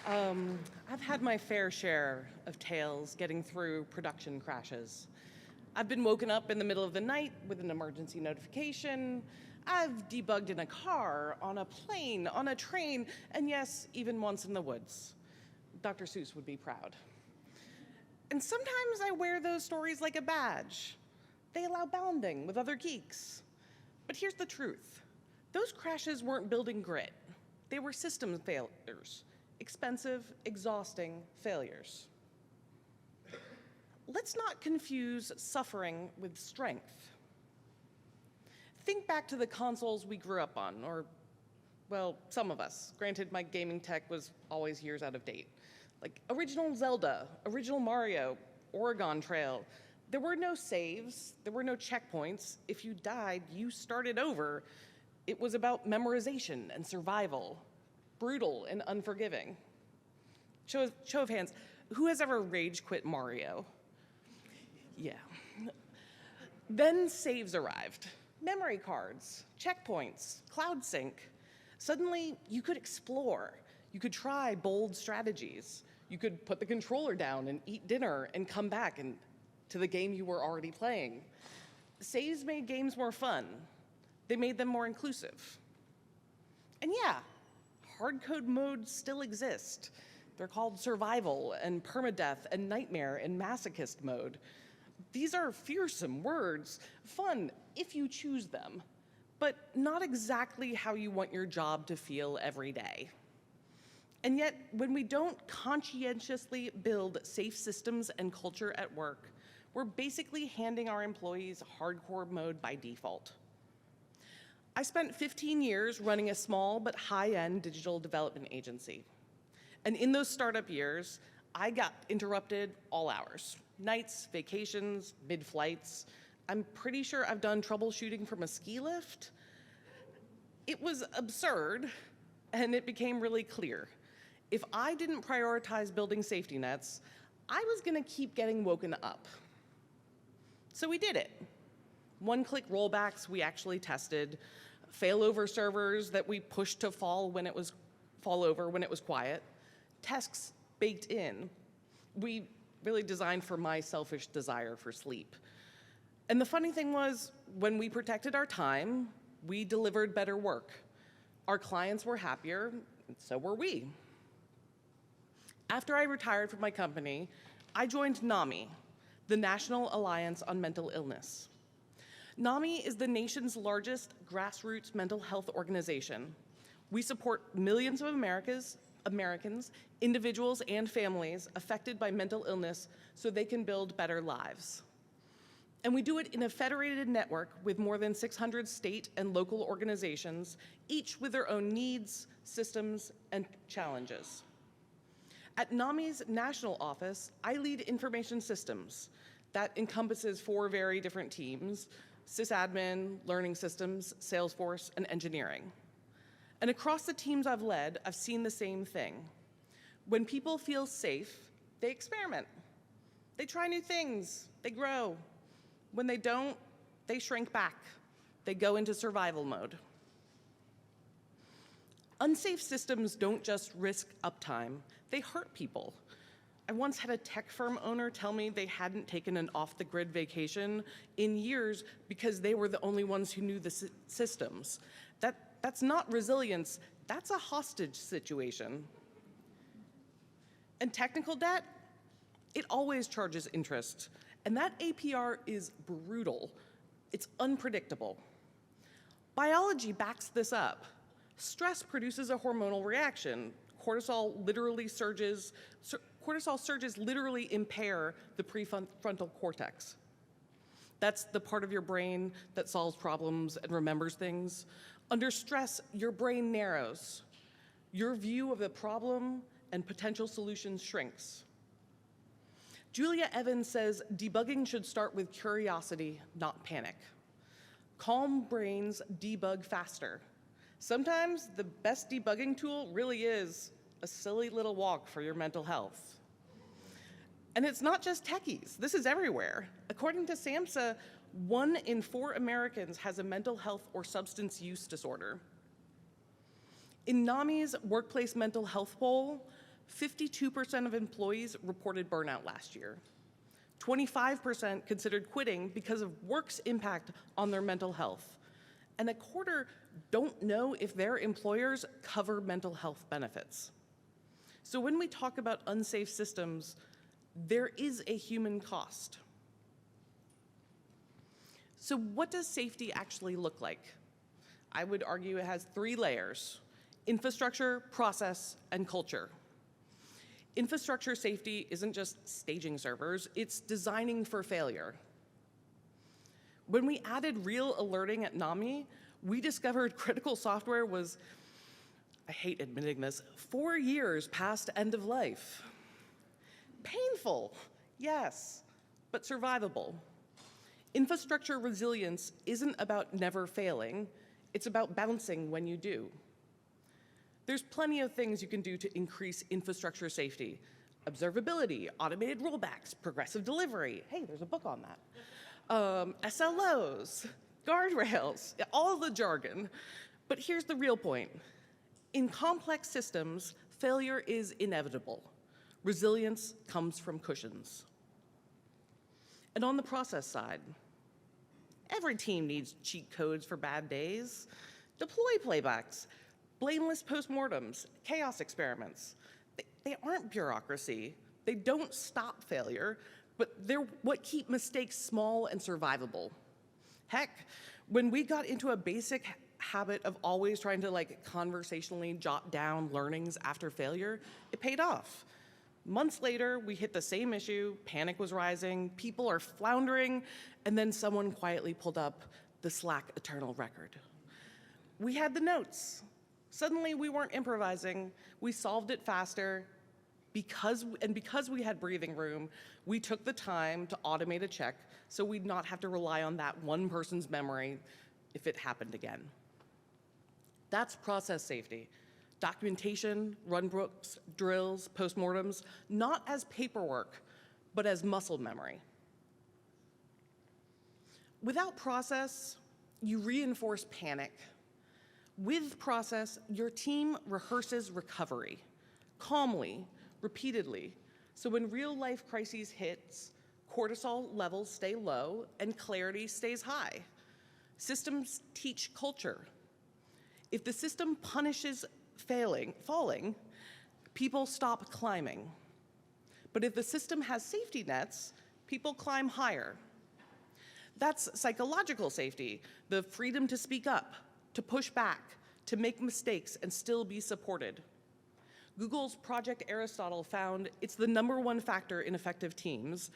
I've had my fair share of tales getting through production crashes. I've been woken up in the middle of the night with an emergency notification. I've debugged in a car, on a plane, on a train, and yes, even once in the woods. Dr. Seuss would be proud. And sometimes I wear those stories like a badge. They allow bonding with other geeks. But here's the truth. Those crashes weren't building grit. They were system failures. Expensive, exhausting failures. Let's not confuse suffering with strength. Think back to the consoles we grew up on, or, well, some of us. Granted, my gaming tech was always years out of date. Like original Zelda, original Mario, Oregon Trail. There were no saves, there were no checkpoints. If you died, you started over. It was about memorization and survival. Brutal and unforgiving. Show of hands, who has ever rage quit Mario? Yeah. Then saves arrived. Memory cards, checkpoints, cloud sync. Suddenly, you could explore. You could try bold strategies. You could put the controller down and eat dinner and come back to the game you were already playing. Saves made games more fun. They made them more inclusive. And yeah, hardcode modes still exist. They're called survival and permadeath and nightmare and masochist mode. These are fearsome words, fun if you choose them, but not exactly how you want your job to feel every day. And yet, when we don't conscientiously build safe systems and culture at work, we're basically handing our employees hardcore mode by default. I spent 15 years running a small but high-end digital development agency. And in those startup years, I got interrupted all hours. Nights, vacations, mid-flights. I'm pretty sure I've done troubleshooting from a ski lift. It was absurd, and it became really clear. If I didn't prioritize building safety nets, I was gonna keep getting woken up. So we did it. One-click rollbacks we actually tested, failover servers that we pushed to fall over when it was quiet, tasks baked in. We really designed for my selfish desire for sleep. And the funny thing was, when we protected our time, we delivered better work. Our clients were happier, and so were we. After I retired from my company, I joined NAMI, the National Alliance on Mental Illness. NAMI is the nation's largest grassroots mental health organization. We support millions of Americans, individuals, and families affected by mental illness so they can build better lives. And we do it in a federated network with more than 600 state and local organizations, each with their own needs, systems, and challenges. At NAMI's national office, I lead information systems. That encompasses 4 very different teams: sysadmin, learning systems, Salesforce, and engineering. And across the teams I've led, I've seen the same thing. When people feel safe, they experiment. They try new things, they grow. When they don't, they shrink back. They go into survival mode. Unsafe systems don't just risk uptime, they hurt people. I once had a tech firm owner tell me they hadn't taken an off-the-grid vacation in years because they were the only ones who knew the systems. That's not resilience, that's a hostage situation. And technical debt, it always charges interest. And that APR is brutal. It's unpredictable. Biology backs this up. Stress produces a hormonal reaction. Cortisol surges literally impair the prefrontal cortex. That's the part of your brain that solves problems and remembers things. Under stress, your brain narrows. Your view of the problem and potential solutions shrinks. Julia Evans says debugging should start with curiosity, not panic. Calm brains debug faster. Sometimes the best debugging tool really is a silly little walk for your mental health. And it's not just techies, this is everywhere. According to SAMHSA, 1 in 4 Americans has a mental health or substance use disorder. In NAMI's workplace mental health poll, 52% of employees reported burnout last year. 25% considered quitting because of work's impact on their mental health. And a quarter don't know if their employers cover mental health benefits. So when we talk about unsafe systems, there is a human cost. So what does safety actually look like? I would argue it has 3 layers: infrastructure, process, and culture. Infrastructure safety isn't just staging servers, it's designing for failure. When we added real alerting at NAMI, we discovered critical software was, I hate admitting this, 4 years past end of life. Painful, yes, but survivable. Infrastructure resilience isn't about never failing, it's about bouncing when you do. There's plenty of things you can do to increase infrastructure safety. Observability, automated rollbacks, progressive delivery. Hey, there's a book on that. SLOs, guardrails, all the jargon. But here's the real point. In complex systems, failure is inevitable. Resilience comes from cushions. And on the process side, every team needs cheat codes for bad days, deploy playbacks, blameless postmortems, chaos experiments. They aren't bureaucracy. They don't stop failure, but they're what keep mistakes small and survivable. Heck, when we got into a basic habit of always trying to conversationally jot down learnings after failure, it paid off. Months later, we hit the same issue, panic was rising, people are floundering, and then someone quietly pulled up the Slack eternal record. We had the notes. Suddenly, we weren't improvising. We solved it faster. Because we had breathing room, we took the time to automate a check so we'd not have to rely on that one person's memory if it happened again. That's process safety. Documentation, runbooks, drills, postmortems, not as paperwork, but as muscle memory. Without process, you reinforce panic. With process, your team rehearses recovery, calmly, repeatedly, so when real-life crises hits, cortisol levels stay low and clarity stays high. Systems teach culture. If the system punishes falling, people stop climbing. But if the system has safety nets, people climb higher. That's psychological safety, the freedom to speak up, to push back, to make mistakes and still be supported. Google's Project Aristotle found it's the #1 factor in effective teams,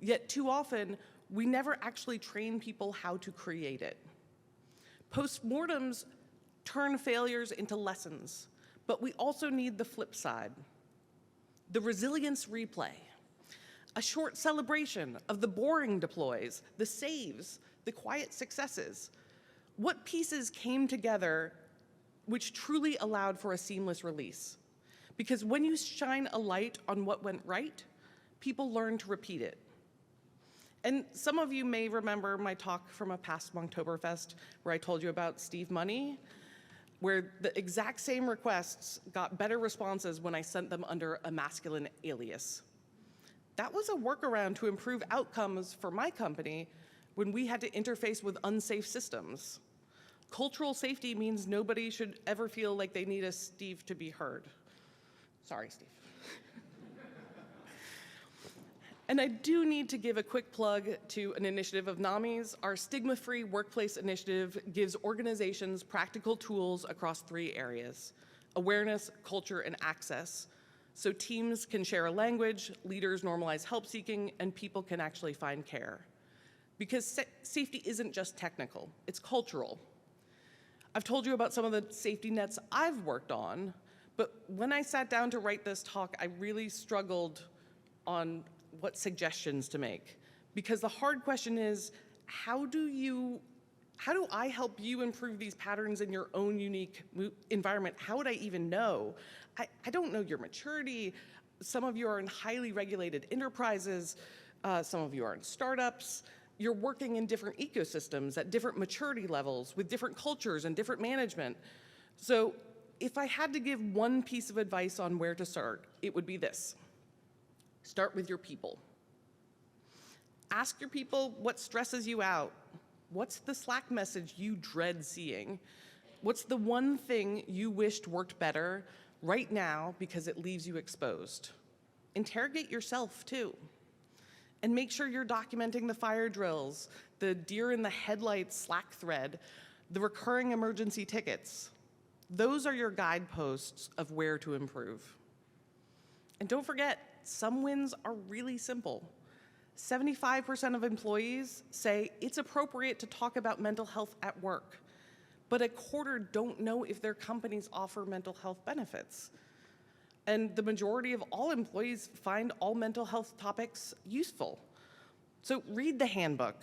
yet too often, we never actually train people how to create it. Postmortems turn failures into lessons, but we also need the flip side. The resilience replay, a short celebration of the boring deploys, the saves, the quiet successes. What pieces came together which truly allowed for a seamless release? Because when you shine a light on what went right, people learn to repeat it. And some of you may remember my talk from a past Monktoberfest where I told you about Steve Money, where the exact same requests got better responses when I sent them under a masculine alias. That was a workaround to improve outcomes for my company when we had to interface with unsafe systems. Cultural safety means nobody should ever feel like they need a Steve to be heard. Sorry, Steve. And I do need to give a quick plug to an initiative of NAMI's. Our Stigma-Free Workplace Initiative gives organizations practical tools across 3 areas: awareness, culture, and access. So teams can share a language, leaders normalize help seeking, and people can actually find care. Because safety isn't just technical, it's cultural. I've told you about some of the safety nets I've worked on, but when I sat down to write this talk, I really struggled on what suggestions to make. Because the hard question is, how do I help you improve these patterns in your own unique environment? How would I even know? I don't know your maturity. Some of you are in highly regulated enterprises. Some of you are in startups. You're working in different ecosystems at different maturity levels with different cultures and different management. So if I had to give one piece of advice on where to start, it would be this. Start with your people. Ask your people what stresses you out. What's the Slack message you dread seeing? What's the one thing you wished worked better right now because it leaves you exposed? Interrogate yourself too. And make sure you're documenting the fire drills, the deer in the headlights Slack thread, the recurring emergency tickets. Those are your guideposts of where to improve. And don't forget, some wins are really simple. 75% of employees say it's appropriate to talk about mental health at work, but a quarter don't know if their companies offer mental health benefits. And the majority of all employees find all mental health topics useful. So read the handbook,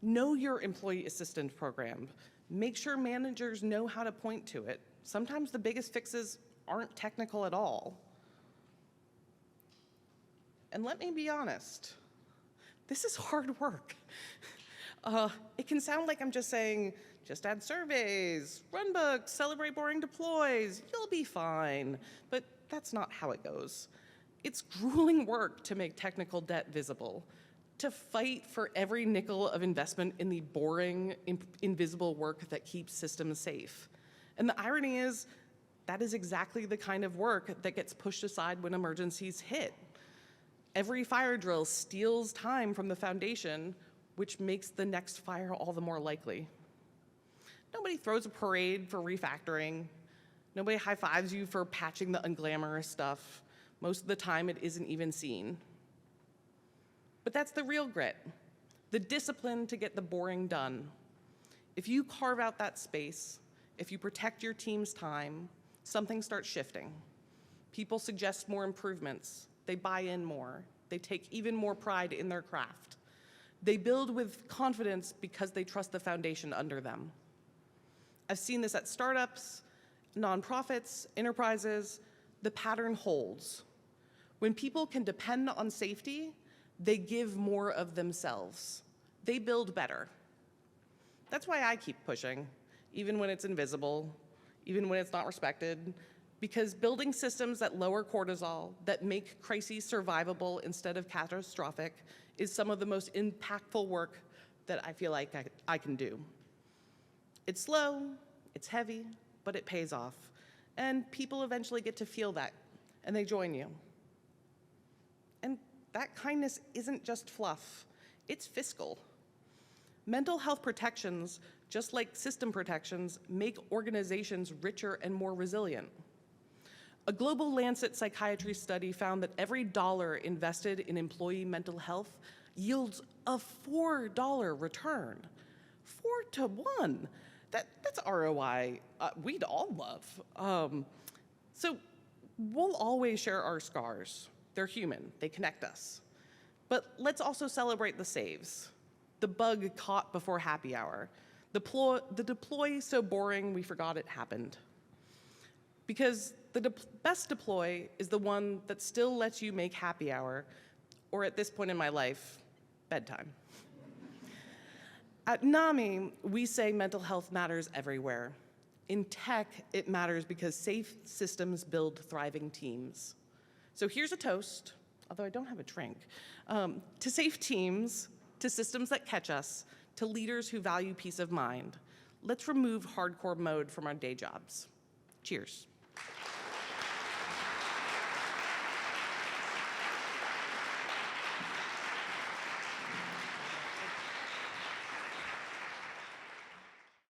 know your employee assistance program, make sure managers know how to point to it. Sometimes the biggest fixes aren't technical at all. And let me be honest, this is hard work. It can sound like I'm just saying, just add surveys, run books, celebrate boring deploys, you'll be fine. But that's not how it goes. It's grueling work to make technical debt visible, to fight for every nickel of investment in the boring, invisible work that keeps systems safe. And the irony is, that is exactly the kind of work that gets pushed aside when emergencies hit. Every fire drill steals time from the foundation, which makes the next fire all the more likely. Nobody throws a parade for refactoring. Nobody high-fives you for patching the unglamorous stuff. Most of the time, it isn't even seen. But that's the real grit, the discipline to get the boring done. If you carve out that space, if you protect your team's time, something starts shifting. People suggest more improvements. They buy in more. They take even more pride in their craft. They build with confidence because they trust the foundation under them. I've seen this at startups, nonprofits, enterprises. The pattern holds. When people can depend on safety, they give more of themselves. They build better. That's why I keep pushing, even when it's invisible, even when it's not respected, because building systems that lower cortisol, that make crises survivable instead of catastrophic, is some of the most impactful work that I feel like I can do. It's slow, it's heavy, but it pays off. And people eventually get to feel that, and they join you. And that kindness isn't just fluff, it's fiscal. Mental health protections, just like system protections, make organizations richer and more resilient. A global Lancet psychiatry study found that every dollar invested in employee mental health yields a $4 return. 4 to 1. That's ROI we'd all love. So we'll always share our scars. They're human, they connect us. But let's also celebrate the saves. The bug caught before happy hour. The deploy so boring we forgot it happened. Because the best deploy is the one that still lets you make happy hour, or at this point in my life, bedtime. At NAMI, we say mental health matters everywhere. In tech, it matters because safe systems build thriving teams. So here's a toast, although I don't have a drink, to safe teams, to systems that catch us, to leaders who value peace of mind. Let's remove hardcore mode from our day jobs. Cheers.